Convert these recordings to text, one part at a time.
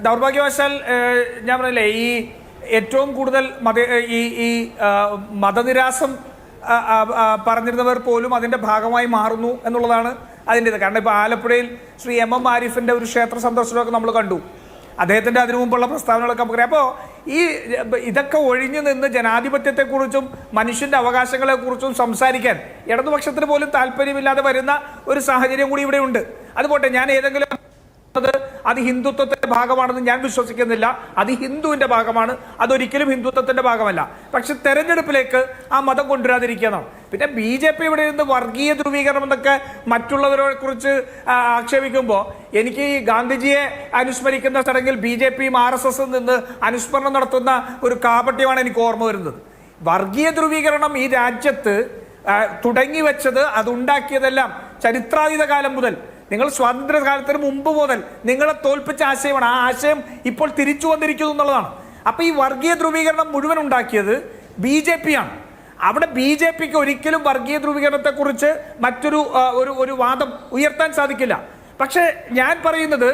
ദൗർഭാഗ്യവശാൽ ഞാൻ പറഞ്ഞില്ലേ, ഈ ഏറ്റവും കൂടുതൽ ഈ മതനിരാസം പറഞ്ഞിരുന്നവർ പോലും അതിൻ്റെ ഭാഗമായി മാറുന്നു എന്നുള്ളതാണ് അതിൻ്റേത്. കാരണം ഇപ്പോൾ ആലപ്പുഴയിൽ ശ്രീ MM ആരിഫിൻ്റെ ഒരു ക്ഷേത്ര സന്ദർശനമൊക്കെ നമ്മൾ കണ്ടു. അദ്ദേഹത്തിൻ്റെ അതിനു മുമ്പുള്ള പ്രസ്താവനകളൊക്കെ നമുക്കറിയാം. അപ്പോൾ ഇതൊക്കെ ഒഴിഞ്ഞു നിന്ന് ജനാധിപത്യത്തെക്കുറിച്ചും മനുഷ്യൻ്റെ അവകാശങ്ങളെക്കുറിച്ചും സംസാരിക്കാൻ ഇടതുപക്ഷത്തിന് പോലും താല്പര്യമില്ലാതെ വരുന്ന ഒരു സാഹചര്യം കൂടി ഇവിടെ ഉണ്ട്. അതുപോട്ടെ, ഞാൻ ഏതെങ്കിലും അത് ഹിന്ദുത്വത്തിന്റെ ഭാഗമാണെന്ന് ഞാൻ വിശ്വസിക്കുന്നില്ല. അത് ഹിന്ദുവിന്റെ ഭാഗമാണ്, അതൊരിക്കലും ഹിന്ദുത്വത്തിന്റെ ഭാഗമല്ല. പക്ഷെ തെരഞ്ഞെടുപ്പിലേക്ക് ആ മതം കൊണ്ടുവരാതിരിക്കണം. പിന്നെ BJP ഇവിടെ നിന്ന് വർഗീയ ധ്രുവീകരണം എന്നൊക്കെ മറ്റുള്ളവരെ കുറിച്ച് ആക്ഷേപിക്കുമ്പോൾ എനിക്ക് ഈ ഗാന്ധിജിയെ അനുസ്മരിക്കുന്ന ചടങ്ങിൽ BJPയും RSSും നിന്ന് അനുസ്മരണം നടത്തുന്ന ഒരു കാപട്യമാണ് എനിക്ക് ഓർമ്മ വരുന്നത്. വർഗീയ ധ്രുവീകരണം ഈ രാജ്യത്ത് തുടങ്ങി വെച്ചത്, അതുണ്ടാക്കിയതെല്ലാം ചരിത്രാതീത കാലം മുതൽ, നിങ്ങൾ സ്വാതന്ത്ര്യകാലത്തിന് മുമ്പ് മുതൽ നിങ്ങളെ തോൽപ്പിച്ച ആശയമാണ്. ആ ആശയം ഇപ്പോൾ തിരിച്ചു വന്നിരിക്കുന്നു എന്നുള്ളതാണ്. അപ്പൊ ഈ വർഗീയ ധ്രുവീകരണം മുഴുവൻ ഉണ്ടാക്കിയത് BJP ആണ്. അവിടെ BJPക്ക് ഒരിക്കലും വർഗീയ ധ്രുവീകരണത്തെക്കുറിച്ച് മറ്റൊരു വാദം ഉയർത്താൻ സാധിക്കില്ല. പക്ഷെ ഞാൻ പറയുന്നത്,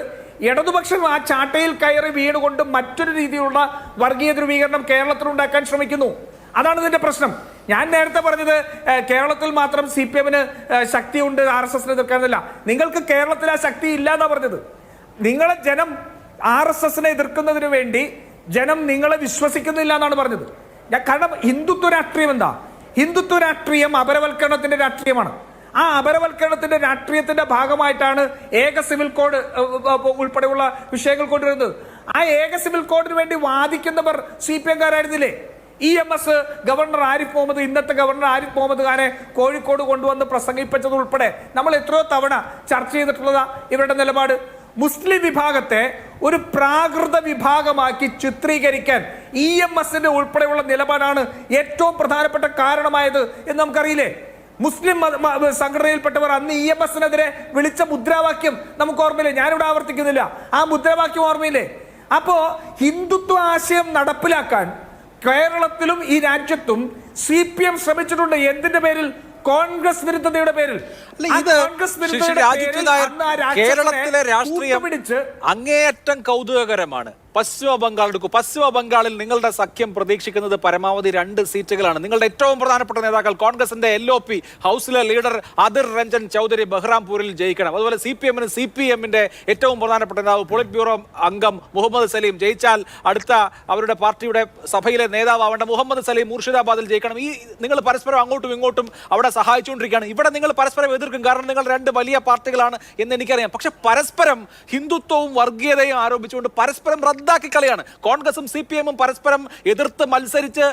ഇടതുപക്ഷം ആ ചാട്ടയിൽ കയറി വീണുകൊണ്ട് മറ്റൊരു രീതിയിലുള്ള വർഗീയ ധ്രുവീകരണം കേരളത്തിൽ ഉണ്ടാക്കാൻ ശ്രമിക്കുന്നു. അതാണ് ഇതിന്റെ പ്രശ്നം. ഞാൻ നേരത്തെ പറഞ്ഞത് കേരളത്തിൽ മാത്രം CPMന് ശക്തിയുണ്ട്, RSSനെ എതിർക്കാനല്ല. നിങ്ങൾക്ക് കേരളത്തിൽ ആ ശക്തി ഇല്ല എന്നാ പറഞ്ഞത്. നിങ്ങളെ ജനം RSSനെ എതിർക്കുന്നതിന് വേണ്ടി ജനം നിങ്ങളെ വിശ്വസിക്കുന്നില്ല എന്നാണ് പറഞ്ഞത്. കാരണം ഹിന്ദുത്വ രാഷ്ട്രീയം എന്താ? ഹിന്ദുത്വ രാഷ്ട്രീയം അപരവൽക്കരണത്തിന്റെ രാഷ്ട്രീയമാണ്. ആ അപരവൽക്കരണത്തിന്റെ രാഷ്ട്രീയത്തിന്റെ ഭാഗമായിട്ടാണ് ഏക സിവിൽ കോഡ് ഉൾപ്പെടെയുള്ള വിഷയങ്ങൾ കൊണ്ടുവരുന്നത്. ആ ഏക സിവിൽ കോഡിന് വേണ്ടി വാദിക്കുന്നവർ CPMകാരായിരുന്നില്ലേ? EMS ഗവർണർ ആരിഫ് മുഹമ്മദ്, ഇന്നത്തെ ഗവർണർ ആരിഫ് മുഹമ്മദ് ഖാനെ കോഴിക്കോട് കൊണ്ടുവന്ന് പ്രസംഗിപ്പിച്ചത് ഉൾപ്പെടെ നമ്മൾ എത്രയോ തവണ ചർച്ച ചെയ്തിട്ടുള്ളതാ ഇവരുടെ നിലപാട്. മുസ്ലിം വിഭാഗത്തെ ഒരു പ്രാകൃത വിഭാഗമാക്കി ചിത്രീകരിക്കാൻ EMSന്റെ ഉൾപ്പെടെയുള്ള നിലപാടാണ് ഏറ്റവും പ്രധാനപ്പെട്ട കാരണമായത് എന്ന് നമുക്കറിയില്ലേ? മുസ്ലിം സംഘടനയിൽപ്പെട്ടവർ അന്ന് EMSനെതിരെ വിളിച്ച മുദ്രാവാക്യം നമുക്ക് ഓർമ്മയില്ലേ? ഞാനിവിടെ ആവർത്തിക്കുന്നില്ല. ആ മുദ്രാവാക്യം ഓർമ്മയില്ലേ? അപ്പോ ഹിന്ദുത്വ ആശയം നടപ്പിലാക്കാൻ കേരളത്തിലും ഈ രാജ്യത്തും CPM ശ്രമിച്ചിട്ടുണ്ട്. എന്തിന്റെ പേരിൽ? കോൺഗ്രസ് വിരുദ്ധതയുടെ പേരിൽ. കേരളത്തിലെ രാഷ്ട്രീയം അങ്ങേയറ്റം കൗതുകകരമാണ്. പശ്ചിമ ബംഗാൾ എടുക്കൂ. പശ്ചിമ ബംഗാളിൽ നിങ്ങളുടെ സഖ്യം പ്രതീക്ഷിക്കുന്നത് പരമാവധി 2 സീറ്റുകളാണ്. നിങ്ങളുടെ ഏറ്റവും പ്രധാനപ്പെട്ട നേതാക്കൾ കോൺഗ്രസിന്റെ LOP ഹൗസിലെ ലീഡർ അദിർ രഞ്ജൻ ചൗധരി ബഹ്റാംപൂരിൽ ജയിക്കണം. അതുപോലെ CPMന്റെ ഏറ്റവും പ്രധാനപ്പെട്ട നേതാവ് പോളിറ്റ് ബ്യൂറോ അംഗം മുഹമ്മദ് സലീം ജയിച്ചാൽ അടുത്ത അവരുടെ പാർട്ടിയുടെ സഭയിലെ നേതാവേണ്ട മുഹമ്മദ് സലീം മുർഷിദാബാദിൽ ജയിക്കണം. ഈ നിങ്ങൾ പരസ്പരം അങ്ങോട്ടും ഇങ്ങോട്ടും അവിടെ സഹായിച്ചുകൊണ്ടിരിക്കുകയാണ്. ഇവിടെ നിങ്ങൾ പരസ്പരം എതിർക്കും, കാരണം നിങ്ങൾ 2 വലിയ പാർട്ടികളാണ് എന്ന് എനിക്കറിയാം. പക്ഷെ പരസ്പരം ഹിന്ദുത്വവും വർഗീയതയും ആരോപിച്ചുകൊണ്ട് പരസ്പരം റദ്ദാക്കി കളിയാണ്. കോൺഗ്രസും CPMും പരസ്പരം എതിർത്ത് മത്സരിച്ച്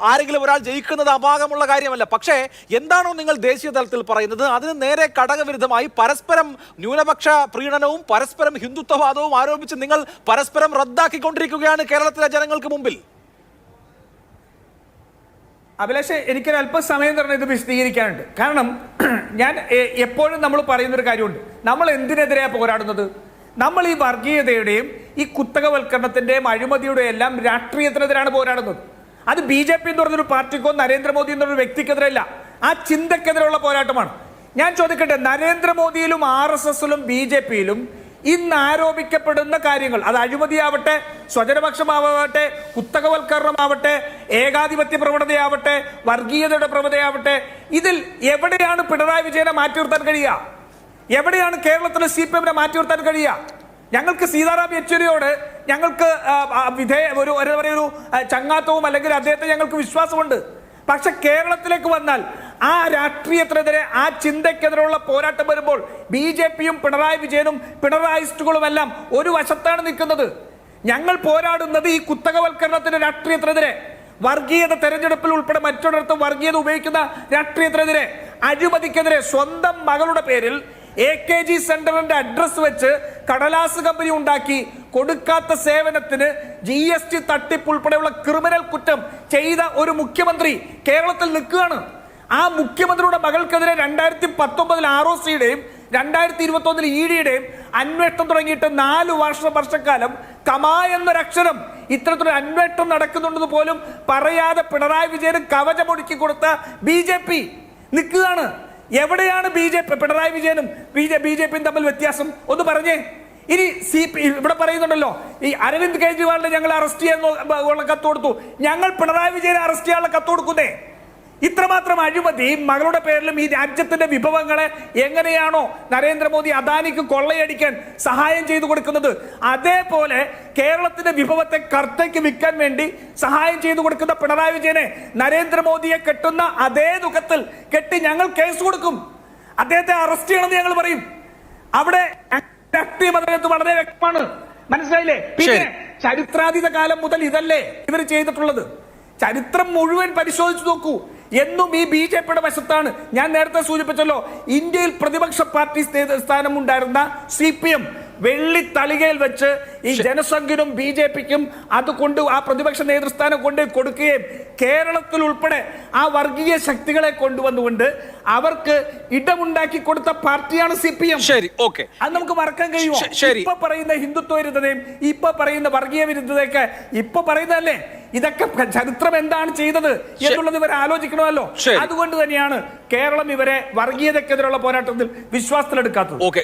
ആരെങ്കിലും ഒരാൾ ജയിക്കുന്നത് അപാകമുള്ള കാര്യമല്ല. പക്ഷേ എന്താണോ നിങ്ങൾ ദേശീയ തലത്തിൽ പറയുന്നത് അതിന് നേരെ ഘടകവിരുദ്ധമായി പരസ്പരം ന്യൂനപക്ഷ പ്രീണനവും പരസ്പരം ഹിന്ദുത്വവാദവും ആരോപിച്ച് നിങ്ങൾ പരസ്പരം റദ്ദാക്കിക്കൊണ്ടിരിക്കുകയാണ് കേരളത്തിലെ ജനങ്ങൾക്ക് മുമ്പിൽ. അഭിലാഷ്, എനിക്കൊരു അല്പം സമയം തരണം ഇത് വിശദീകരിക്കാനുണ്ട്. കാരണം ഞാൻ എപ്പോഴും നമ്മൾ പറയുന്നൊരു കാര്യമുണ്ട്, നമ്മൾ എന്തിനെതിരെയാണ് പോരാടുന്നത്? നമ്മൾ ഈ വർഗീയതയുടെയും ഈ കുത്തകവൽക്കരണത്തിന്റെയും അഴിമതിയുടെയും എല്ലാം രാഷ്ട്രീയത്തിനെതിരാണ് പോരാടുന്നത്. അത് BJP എന്ന് പറഞ്ഞൊരു പാർട്ടിക്കോ നരേന്ദ്രമോദി എന്നൊരു വ്യക്തിക്കെതിരല്ല, ആ ചിന്തക്കെതിരെയുള്ള പോരാട്ടമാണ്. ഞാൻ ചോദിക്കട്ടെ, നരേന്ദ്രമോദിയിലും RSSലും BJPയിലും ഇന്ന് ആരോപിക്കപ്പെടുന്ന കാര്യങ്ങൾ, അത് അഴിമതിയാവട്ടെ, സ്വജനപക്ഷമാവട്ടെ, കുത്തകവൽക്കരണമാവട്ടെ, ഏകാധിപത്യ പ്രവണതയാവട്ടെ, വർഗീയതയുടെ പ്രവണതയാവട്ടെ, ഇതിൽ എവിടെയാണ് പിണറായി വിജയനെ മാറ്റി നിർത്താൻ കഴിയുക? എവിടെയാണ് കേരളത്തിലെ CPMനെ മാറ്റി നിർത്താൻ കഴിയുക? ഞങ്ങൾക്ക് സീതാറാം യെച്ചൂരിയോട് ഞങ്ങൾക്ക് ഒരു ചങ്ങാത്തവും അല്ലെങ്കിൽ അദ്ദേഹത്തെ ഞങ്ങൾക്ക് വിശ്വാസമുണ്ട്. പക്ഷെ കേരളത്തിലേക്ക് വന്നാൽ ആ രാഷ്ട്രീയത്തിനെതിരെ, ആ ചിന്തയ്ക്കെതിരെയുള്ള പോരാട്ടം വരുമ്പോൾ BJPയും പിണറായി വിജയനും പിണറായിസ്റ്റുകളുമെല്ലാം ഒരു വശത്താണ് നിൽക്കുന്നത്. ഞങ്ങൾ പോരാടുന്നത് ഈ കുത്തകവൽക്കരണത്തിന്റെ രാഷ്ട്രീയത്തിനെതിരെ, വർഗീയത തെരഞ്ഞെടുപ്പിൽ ഉൾപ്പെടെ മറ്റൊരിടത്തും വർഗീയത ഉപയോഗിക്കുന്ന രാഷ്ട്രീയത്തിനെതിരെ, അഴിമതിക്കെതിരെ. സ്വന്തം മകളുടെ പേരിൽ AKG സെന്ററിന്റെ അഡ്രസ് വെച്ച് കടലാസ് കമ്പനി ഉണ്ടാക്കി കൊടുക്കാത്ത സേവനത്തിന് GST തട്ടിപ്പ് ഉൾപ്പെടെയുള്ള ക്രിമിനൽ കുറ്റം ചെയ്ത ഒരു മുഖ്യമന്ത്രി കേരളത്തിൽ നിൽക്കുകയാണ്. ആ മുഖ്യമന്ത്രിയുടെ മകൾക്കെതിരെ 2019 ROCയുടെയും 2021 EDയുടെയും അന്വേഷണം തുടങ്ങിയിട്ട് 4 വർഷക്കാലം കമാ എന്നൊരക്ഷരം ഇത്തരത്തിലൊരു അന്വേഷണം നടക്കുന്നുണ്ടെന്ന് പോലും പറയാതെ പിണറായി വിജയന് കവചമൊടുക്കി കൊടുത്ത BJP നിൽക്കുകയാണ്. എവിടെയാണ് പിണറായി വിജയനും BJPയും തമ്മിൽ വ്യത്യാസം? ഒന്ന് പറഞ്ഞേ. ഇനി ഇവിടെ പറയുന്നുണ്ടല്ലോ ഈ അരവിന്ദ് കെജ്രിവാളിനെ ഞങ്ങൾ അറസ്റ്റ് ചെയ്യാൻ കത്ത് കൊടുത്തു. ഞങ്ങൾ പിണറായി വിജയനെ അറസ്റ്റ് ചെയ്യാനുള്ള കത്ത് കൊടുക്കുന്നേ. ഇത്രമാത്രം അഴിമതി മകളുടെ പേരിലും ഈ രാജ്യത്തിന്റെ വിഭവങ്ങളെ എങ്ങനെയാണോ നരേന്ദ്രമോദി അദാനിക്ക് കൊള്ളയടിക്കാൻ സഹായം ചെയ്തു കൊടുക്കുന്നത്, അതേപോലെ കേരളത്തിന്റെ വിഭവത്തെ കർത്തയ്ക്ക് വിൽക്കാൻ വേണ്ടി സഹായം ചെയ്തു കൊടുക്കുന്ന പിണറായി വിജയനെ നരേന്ദ്രമോദിയെ കെട്ടുന്ന അതേ ദുഃഖത്തിൽ കെട്ടി ഞങ്ങൾ കേസ് കൊടുക്കും. അദ്ദേഹത്തെ അറസ്റ്റ് ചെയ്യണമെന്ന് ഞങ്ങൾ പറയും. അവിടെ രാഷ്ട്രീയം അതിനകത്ത് വളരെ വ്യക്തമാണ്. മനസ്സിലായില്ലേ? പിന്നെ ചരിത്രാതീത കാലം മുതൽ ഇതല്ലേ ഇവർ ചെയ്തിട്ടുള്ളത്? ചരിത്രം മുഴുവൻ പരിശോധിച്ചു നോക്കൂ. എന്നും ഈ BJP-യുടെ വശത്താണ്. ഞാൻ നേരത്തെ സൂചിപ്പിച്ചല്ലോ, ഇന്ത്യയിൽ പ്രതിപക്ഷ പാർട്ടി സ്ഥാനമുണ്ടായിരുന്ന CPM വെള്ളി തളികയിൽ വെച്ച് ഈ ജനസംഘിനും BJP-ക്കും അതുകൊണ്ട് ആ പ്രതിപക്ഷ നേതൃസ്ഥാനം കൊണ്ട് കൊടുക്കുകയും കേരളത്തിൽ ഉൾപ്പെടെ ആ വർഗീയ ശക്തികളെ കൊണ്ടുവന്നുകൊണ്ട് അവർക്ക് ഇടമുണ്ടാക്കി കൊടുത്ത പാർട്ടിയാണ് CPM. ശരി, ഓക്കെ. അത് നമുക്ക് മറക്കാൻ കഴിയുമോ? ഇപ്പൊ പറയുന്ന ഹിന്ദുത്വ വിരുദ്ധതയും ഇപ്പൊ പറയുന്ന വർഗീയ വിരുദ്ധതയൊക്കെ ഇപ്പൊ പറയുന്നതല്ലേ? ഇതൊക്കെ ചരിത്രം എന്താണ് ചെയ്തത് എന്നുള്ളത് ഇവർ ആലോചിക്കണമല്ലോ. അതുകൊണ്ട് തന്നെയാണ് കേരളം ഇവരെ വർഗീയതക്കെതിരെയുള്ള പോരാട്ടത്തിൽ വിശ്വാസത്തിലെടുക്കാത്തത്. ഓക്കെ.